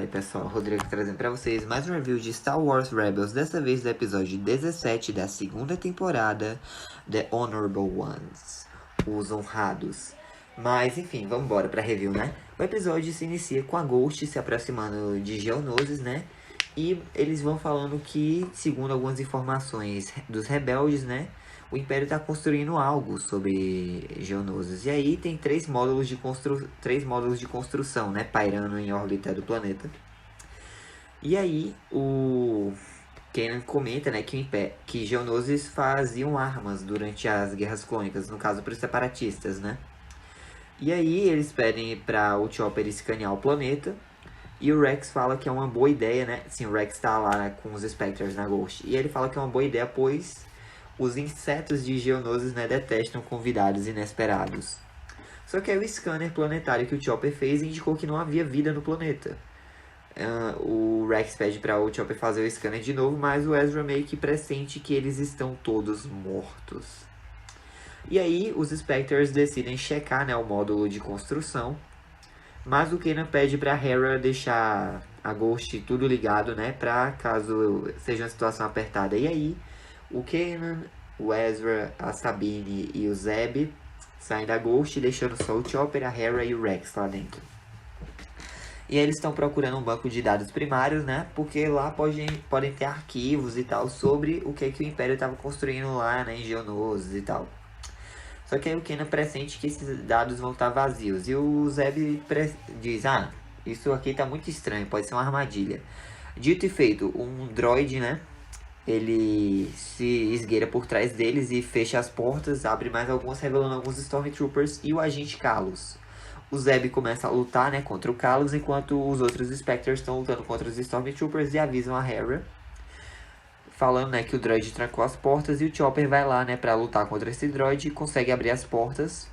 aí pessoal, Rodrigo trazendo pra vocês mais um review de Star Wars Rebels, dessa vez do episódio 17 da segunda temporada, The Honorable Ones, os honrados. Mas enfim, vamos embora pra review, né? O episódio se inicia com a Ghost se aproximando de Geonosis, né? E eles vão falando que, segundo algumas informações dos rebeldes, né? O Império está construindo algo sobre Geonosis. E aí tem três módulos de construção, né? Pairando em órbita do planeta. E aí o Kanan comenta, né? Que Geonosis faziam armas durante as guerras clônicas. No caso, para os separatistas, né? E aí eles pedem para o Chopper escanear o planeta. E o Rex fala que é uma boa ideia, né? Sim, o Rex tá lá, né, com os Spectres na Ghost. E ele fala que é uma boa ideia, pois os insetos de Geonosis, né, detestam convidados inesperados. Só que aí o scanner planetário que o Chopper fez indicou que não havia vida no planeta. O Rex pede para o Chopper fazer o scanner de novo, mas o Ezra meio que pressente que eles estão todos mortos. E aí os Spectres decidem checar, né, o módulo de construção. Mas o Kanan pede pra Hera deixar a Ghost tudo ligado, né? Pra caso seja uma situação apertada. E aí, o Kanan, o Ezra, a Sabine e o Zeb saem da Ghost, deixando só o Chopper, a Hera e o Rex lá dentro. E aí eles estão procurando um banco de dados primários, né? Porque lá podem ter arquivos e tal sobre o que o Império estava construindo lá, né? Em Geonosis e tal. Só que aí o Kanan pressente que esses dados vão estar vazios. E o Zeb diz, isso aqui tá muito estranho, pode ser uma armadilha. Dito e feito, um droid, né? Ele se esgueira por trás deles e fecha as portas, abre mais algumas, revelando alguns Stormtroopers e o agente Kalos. O Zeb começa a lutar, né, contra o Kalos, enquanto os outros Spectres estão lutando contra os Stormtroopers e avisam a Hera, falando, né, que o droid trancou as portas, e o Chopper vai lá, né, pra lutar contra esse droid e consegue abrir as portas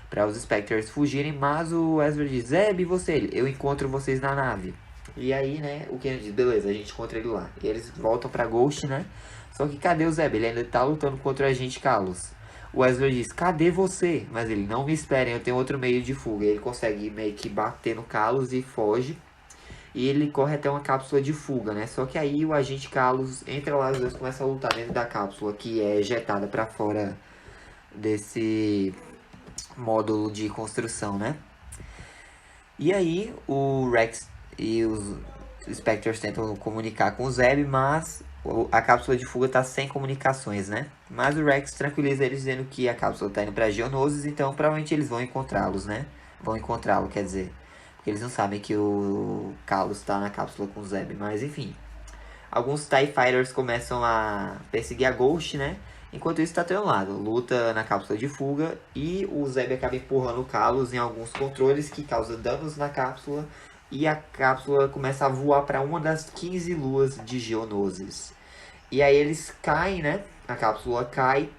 para os Spectres fugirem, mas o Ezra diz, Zeb, você, eu encontro vocês na nave. E aí, né, o Kanan diz, beleza, a gente encontra ele lá. E eles voltam pra Ghost, né, só que cadê o Zeb? Ele ainda tá lutando contra o agente Kalos. O Ezra diz, cadê você? Mas ele, não me esperem, eu tenho outro meio de fuga. Ele consegue meio que bater no Kalos e foge. E ele corre até uma cápsula de fuga, né? Só que aí o agente Kalos entra lá, os dois começam a lutar dentro da cápsula, que é ejetada para fora desse módulo de construção, né? E aí o Rex e os Spectres tentam comunicar com o Zeb, mas a cápsula de fuga tá sem comunicações, né? Mas o Rex tranquiliza eles dizendo que a cápsula tá indo para Geonosis, então provavelmente eles vão encontrá-los, né? Vão encontrá-lo, quer dizer. Eles não sabem que o Kalos está na cápsula com o Zeb, mas enfim. Alguns TIE Fighters começam a perseguir a Ghost, né? Enquanto isso está tendo lado, luta na cápsula de fuga e o Zeb acaba empurrando o Kalos em alguns controles que causam danos na cápsula e a cápsula começa a voar para uma das 15 luas de Geonosis. E aí eles caem, né? A cápsula cai,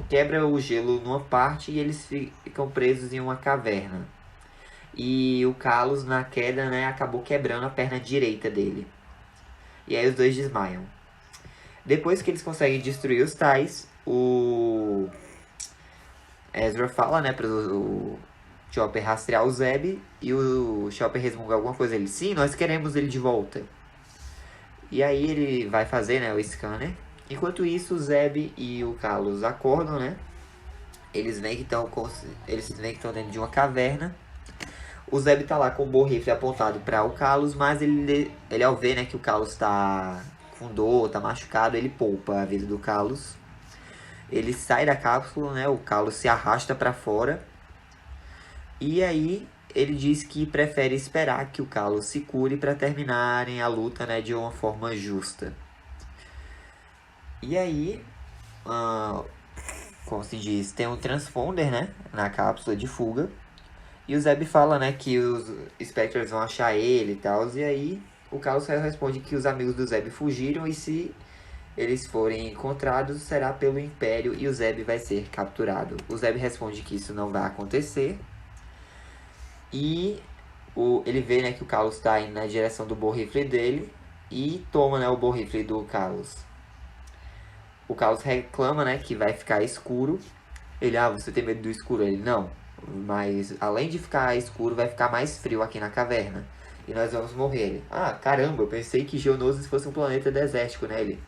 quebra o gelo numa parte e eles ficam presos em uma caverna. E o Kalos, na queda, né, acabou quebrando a perna direita dele. E aí os dois desmaiam. Depois que eles conseguem destruir os Tais, o Ezra fala, né, pro Chopper rastrear o Zeb. E o Chopper resmunga alguma coisa. Ele, sim, nós queremos ele de volta. E aí ele vai fazer, né, o scanner. Enquanto isso, o Zeb e o Kalos acordam, né. Eles veem que estão dentro de uma caverna. O Zeb tá lá com o borrifle apontado para o Kalos, mas ele ao ver, né, que o Kalos tá com dor, tá machucado, ele poupa a vida do Kalos. Ele sai da cápsula, né, o Kalos se arrasta para fora. E aí ele diz que prefere esperar que o Kalos se cure para terminarem a luta, né, de uma forma justa. E aí, como se diz, tem um transponder, né, na cápsula de fuga. E o Zeb fala, né, que os Spectres vão achar ele e tal. E aí o Kalos responde que os amigos do Zeb fugiram e se eles forem encontrados será pelo Império e o Zeb vai ser capturado. O Zeb responde que isso não vai acontecer. E ele vê, né, que o Kalos está indo na direção do borrifle dele e toma, né, o borrifle do Kalos. O Kalos reclama, né, que vai ficar escuro. Ele, você tem medo do escuro? Ele, não. Mas além de ficar escuro, vai ficar mais frio aqui na caverna. e nós vamos morrer. Ele, ah, caramba, eu pensei que Geonosis fosse um planeta desértico, né? Ele,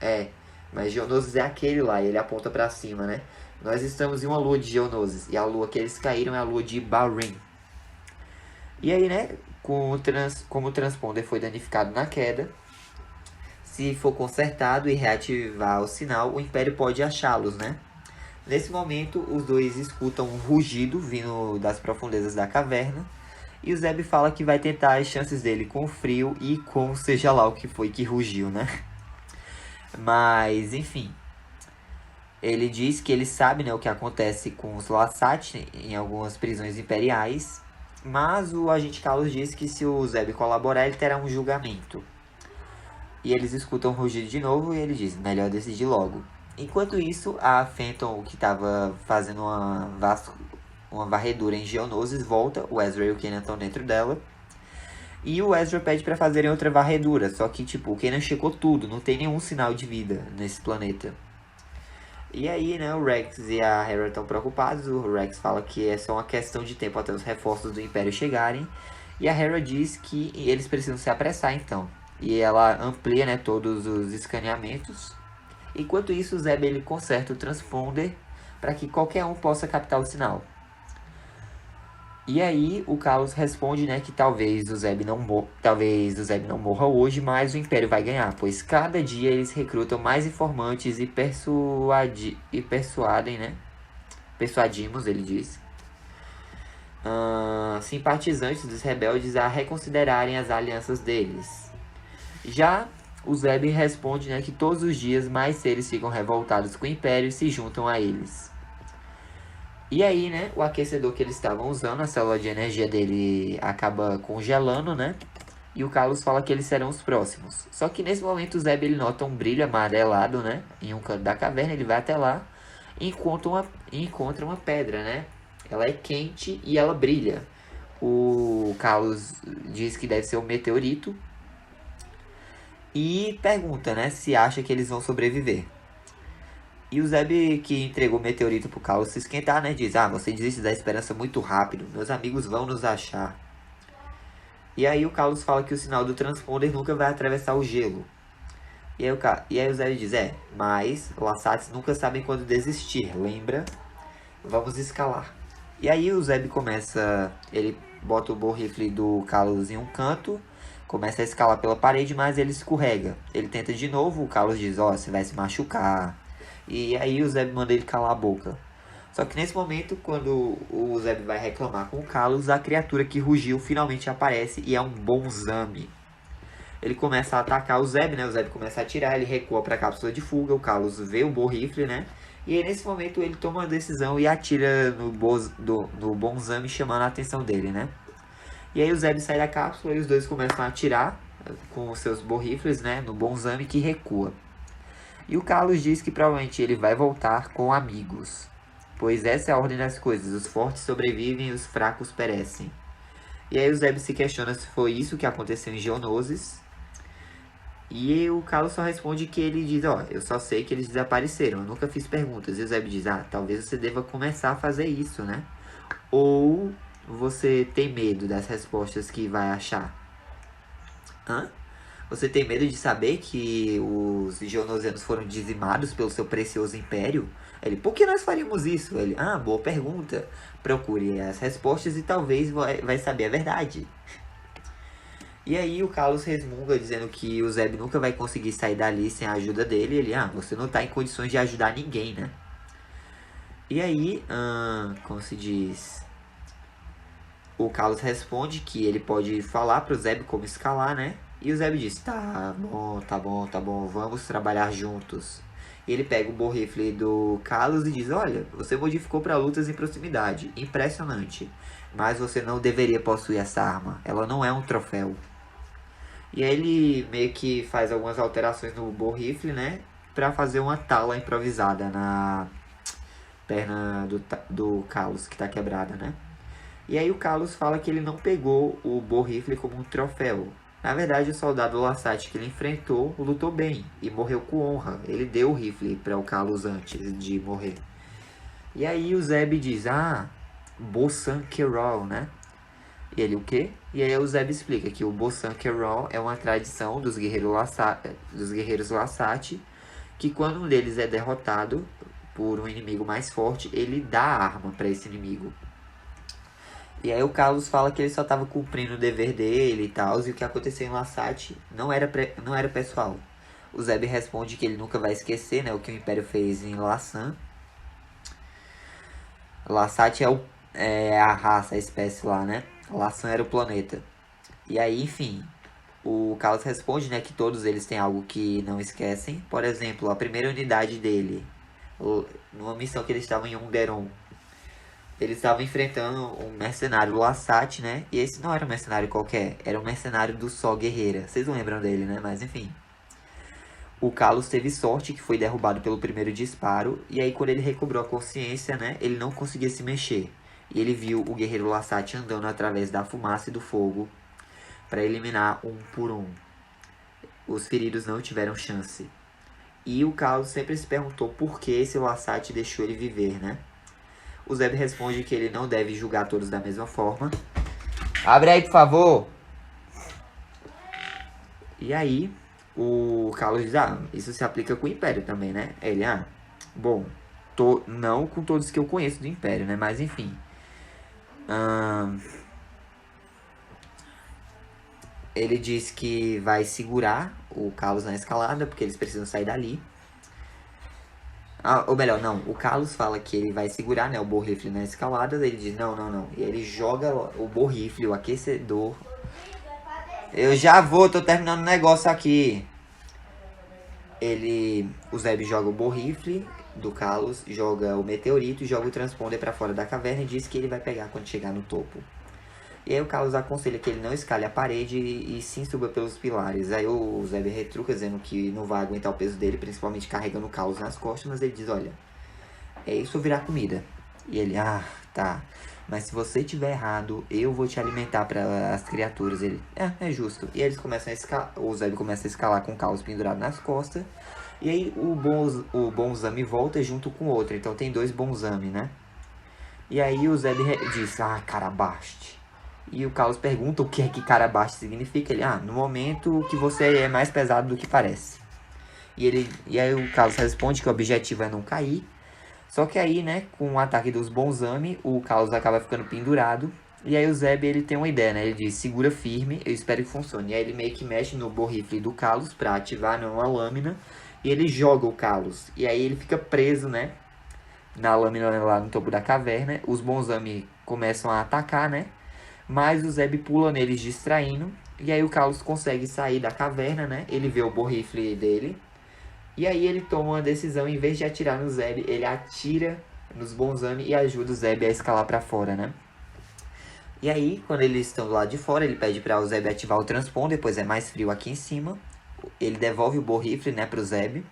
mas Geonosis é aquele lá, e ele aponta pra cima, né? Nós estamos em uma lua de Geonosis, e a lua que eles caíram é a lua de Bahrein. E aí, né, como o transponder foi danificado na queda, se for consertado e reativar o sinal, o Império pode achá-los, né? Nesse momento, os dois escutam um rugido vindo das profundezas da caverna, e o Zeb fala que vai tentar as chances dele com o frio e com seja lá o que foi que rugiu, né? Mas, enfim. Ele diz que ele sabe, né, o que acontece com os Lasat em algumas prisões imperiais. Mas o agente Carlos diz que se o Zeb colaborar, ele terá um julgamento. E eles escutam o rugido de novo e ele diz, melhor decidir logo. Enquanto isso, a Fenton, que estava fazendo uma varredura em Geonosis, volta. O Ezra e o Kanan estão dentro dela. E o Ezra pede para fazerem outra varredura. Só que, tipo, o Kanan checou tudo. Não tem nenhum sinal de vida nesse planeta. E aí, né, o Rex e a Hera estão preocupados. O Rex fala que é só uma questão de tempo até os reforços do Império chegarem. E a Hera diz que eles precisam se apressar, então. E ela amplia, né, todos os escaneamentos. Enquanto isso, o Zeb ele conserta o transponder para que qualquer um possa captar o sinal. E aí o Carlos responde, né, que talvez o Zeb não morra hoje, mas o Império vai ganhar, pois cada dia eles recrutam mais informantes e persuadem, né? Persuadimos, ele diz, simpatizantes dos rebeldes a reconsiderarem as alianças deles. Já o Zeb responde, né, que todos os dias mais seres ficam revoltados com o Império e se juntam a eles. E aí, né, o aquecedor que eles estavam usando, a célula de energia dele acaba congelando, né? E o Carlos fala que eles serão os próximos. Só que nesse momento o Zeb ele nota um brilho amarelado, né? Em um canto da caverna, ele vai até lá e encontra uma pedra, né? Ela é quente e ela brilha. O Carlos diz que deve ser um meteorito. E pergunta, né, se acha que eles vão sobreviver. E o Zeb, que entregou o meteorito pro Carlos se esquentar, né? Diz, você desiste da esperança muito rápido. Meus amigos vão nos achar. E aí o Carlos fala que o sinal do transponder nunca vai atravessar o gelo. E aí o Zeb diz, mas Lassats nunca sabem quando desistir, lembra? Vamos escalar. E aí o Zeb começa, ele bota o borrifle do Carlos em um canto, começa a escalar pela parede, mas ele escorrega. Ele tenta de novo, o Carlos diz, você vai se machucar. E aí o Zeb manda ele calar a boca. Só que nesse momento, quando o Zeb vai reclamar com o Carlos, a criatura que rugiu finalmente aparece e é um Bonzame. Ele começa a atacar o Zeb, né? O Zeb começa a atirar, ele recua para a cápsula de fuga, o Carlos vê o borrifle, né? E aí nesse momento ele toma uma decisão e atira no Bonzame, chamando a atenção dele, né? E aí o Zeb sai da cápsula e os dois começam a atirar com os seus borrifles, né? No Bonzame, que recua. E o Carlos diz que provavelmente ele vai voltar com amigos, pois essa é a ordem das coisas, os fortes sobrevivem e os fracos perecem. E aí o Zeb se questiona se foi isso que aconteceu em Geonosis. E o Carlos só responde que ele diz, eu só sei que eles desapareceram, eu nunca fiz perguntas. E o Zeb diz, talvez você deva começar a fazer isso, né? Ou você tem medo das respostas que vai achar? Você tem medo de saber que os geonosianos foram dizimados pelo seu precioso império? Ele, por que nós faríamos isso? Ele, boa pergunta. Procure as respostas e talvez vai saber a verdade. E aí o Carlos resmunga dizendo que o Zeb nunca vai conseguir sair dali sem a ajuda dele. Ele, você não está em condições de ajudar ninguém, né? E aí, como se diz... O Carlos responde que ele pode falar para o Zeb como escalar, né? E o Zeb diz, tá bom, vamos trabalhar juntos. E ele pega o borrifle do Carlos e diz, olha, você modificou para lutas em proximidade, impressionante. Mas você não deveria possuir essa arma, ela não é um troféu. E aí ele meio que faz algumas alterações no borrifle, né? Pra fazer uma tala improvisada na perna do Carlos, que tá quebrada, né? E aí o Carlos fala que ele não pegou o borrifle como um troféu. Na verdade, o soldado Lassat que ele enfrentou lutou bem e morreu com honra. Ele deu o rifle para o Carlos antes de morrer. E aí o Zeb diz, Bosan Kerol, né? E ele, o quê? E aí o Zeb explica que o Bosan-Querol é uma tradição dos guerreiros Lassati, que quando um deles é derrotado por um inimigo mais forte, ele dá a arma para esse inimigo. E aí o Carlos fala que ele só estava cumprindo o dever dele e tal, e o que aconteceu em Lassati não era pessoal. O Zeb responde que ele nunca vai esquecer, né, o que o Império fez em Lassan. Lassati é a raça, a espécie lá, né? Lassan era o planeta. E aí, enfim, o Carlos responde, né, que todos eles têm algo que não esquecem. Por exemplo, a primeira unidade dele, numa missão que eles estavam em Onderon, eles estavam enfrentando um mercenário Lassati, né? E esse não era um mercenário qualquer, era um mercenário do Sol Guerreira. Vocês lembram dele, né? Mas enfim. O Carlos teve sorte que foi derrubado pelo primeiro disparo. E aí quando ele recobrou a consciência, né? Ele não conseguia se mexer. E ele viu o guerreiro Lassati andando através da fumaça e do fogo para eliminar um por um. Os feridos não tiveram chance. E o Carlos sempre se perguntou por que esse Lassati deixou ele viver, né? O Zeb responde que ele não deve julgar todos da mesma forma. Abre aí, por favor! E aí, o Carlos diz, isso se aplica com o Império também, né? Ele, bom, não com todos que eu conheço do Império, né? Mas, enfim. Ele diz que vai segurar o Carlos na escalada, porque eles precisam sair dali. Ou melhor, não. O Carlos fala que ele vai segurar, né, o borrifle na escalada. Ele diz, não. E ele joga o borrifle, o aquecedor. Eu já vou, tô terminando o negócio aqui. O Zeb joga o borrifle do Carlos, joga o meteorito e joga o transponder pra fora da caverna e diz que ele vai pegar quando chegar no topo. E aí o Carlos aconselha que ele não escale a parede e sim suba pelos pilares. Aí o Zeb retruca dizendo que não vai aguentar o peso dele, principalmente carregando o Carlos nas costas, mas ele diz, olha, é isso virar comida. E ele, tá, mas se você tiver errado, eu vou te alimentar para as criaturas. Ele, é justo. E aí eles começam a escalar, o Zeb começa a escalar com o Carlos pendurado nas costas. E aí o Bonzami volta junto com o outro, então tem 2 Bonzami, né? E aí o Zeb diz, Carabaste. E o Carlos pergunta o que é que Carabaste significa. Ele, no momento que você é mais pesado do que parece. E aí o Carlos responde que o objetivo é não cair. Só que aí, né, com o ataque dos Bonzami, o Carlos acaba ficando pendurado. E aí o Zeb, ele tem uma ideia, né? Ele diz, segura firme, eu espero que funcione. E aí ele meio que mexe no borrifle do Carlos pra ativar uma lâmina. E ele joga o Carlos. E aí ele fica preso, né, na lâmina lá no topo da caverna. Os Bonzami começam a atacar, né? Mas o Zeb pula neles distraindo. E aí o Carlos consegue sair da caverna, né? Ele vê o borrifle dele. E aí ele toma uma decisão, em vez de atirar no Zeb, ele atira nos Bonzami e ajuda o Zeb a escalar pra fora, né? E aí, quando eles estão do lado de fora, ele pede para o Zeb ativar o transponder, pois é mais frio aqui em cima. Ele devolve o borrifle, né, pro Zeb.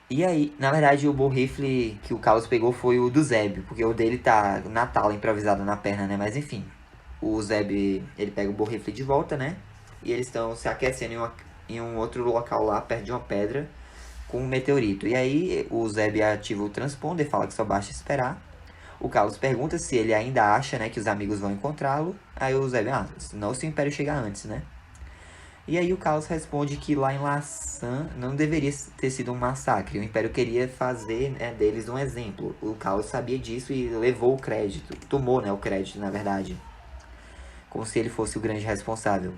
E aí, na verdade, o borrifle que o Carlos pegou foi o do Zeb, porque o dele tá na tala improvisada na perna, né? Mas enfim, o Zeb, ele pega o borrifle de volta, né? E eles estão se aquecendo em um outro local lá, perto de uma pedra, com um meteorito. E aí, o Zeb ativa o transponder, fala que só basta esperar. O Carlos pergunta se ele ainda acha, né, que os amigos vão encontrá-lo. Aí o Zeb, senão se o Império chegar antes, né? E aí o Carlos responde que lá em Lassan não deveria ter sido um massacre. O Império queria fazer, né, deles um exemplo. O Carlos sabia disso e levou o crédito. Tomou, né, o crédito, na verdade. Como se ele fosse o grande responsável.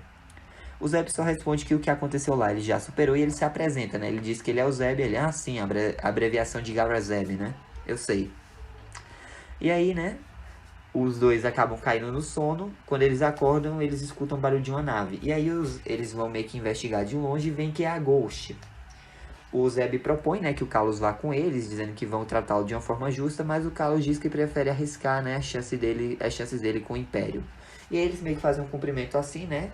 O Zeb só responde que o que aconteceu lá ele já superou e ele se apresenta, né? Ele diz que ele é o Zeb. Ele, sim, abreviação de Garazeb, né? Eu sei. E aí, né, os dois acabam caindo no sono. Quando eles acordam, eles escutam o barulho de uma nave. E aí eles vão meio que investigar de longe e veem que é a Ghost. O Zeb propõe, né, que o Carlos vá com eles, dizendo que vão tratá-lo de uma forma justa, mas o Carlos diz que prefere arriscar, né, as chances dele com o Império. E aí eles meio que fazem um cumprimento assim, né,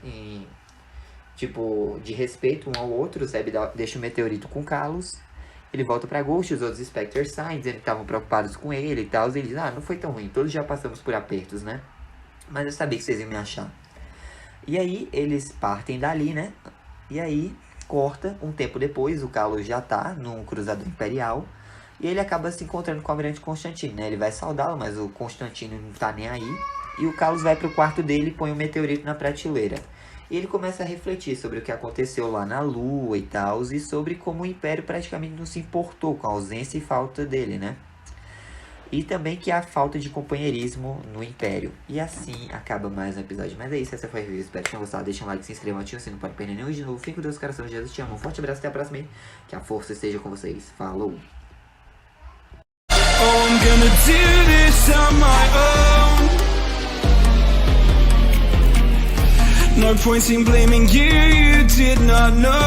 tipo, de respeito um ao outro. O Zeb deixa o meteorito com o Carlos. Ele volta pra Ghost, os outros Spectre saem, dizendo que estavam preocupados com ele e tal. E ele diz, não foi tão ruim, todos já passamos por apertos, né? Mas eu sabia que vocês iam me achar. E aí, eles partem dali, né? E aí, corta, um tempo depois, o Carlos já tá num cruzador imperial. E ele acaba se encontrando com o Almirante Constantino, né? Ele vai saudá-lo, mas o Constantino não tá nem aí. E o Carlos vai pro quarto dele e põe o meteorito na prateleira. E ele começa a refletir sobre o que aconteceu lá na Lua e tal, e sobre como o Império praticamente não se importou com a ausência e falta dele, né? E também que há falta de companheirismo no Império. E assim acaba mais um episódio. Mas é isso, essa foi a review. Espero que tenham gostado. Deixa um like, se inscrevam, ativem o sininho para não perder nenhum de novo. Fique com Deus, coração de Jesus te amo. Um forte abraço, até a próxima. Que a força esteja com vocês. Falou! Oh, I'm gonna do this on my own. No point in blaming you, you did not know.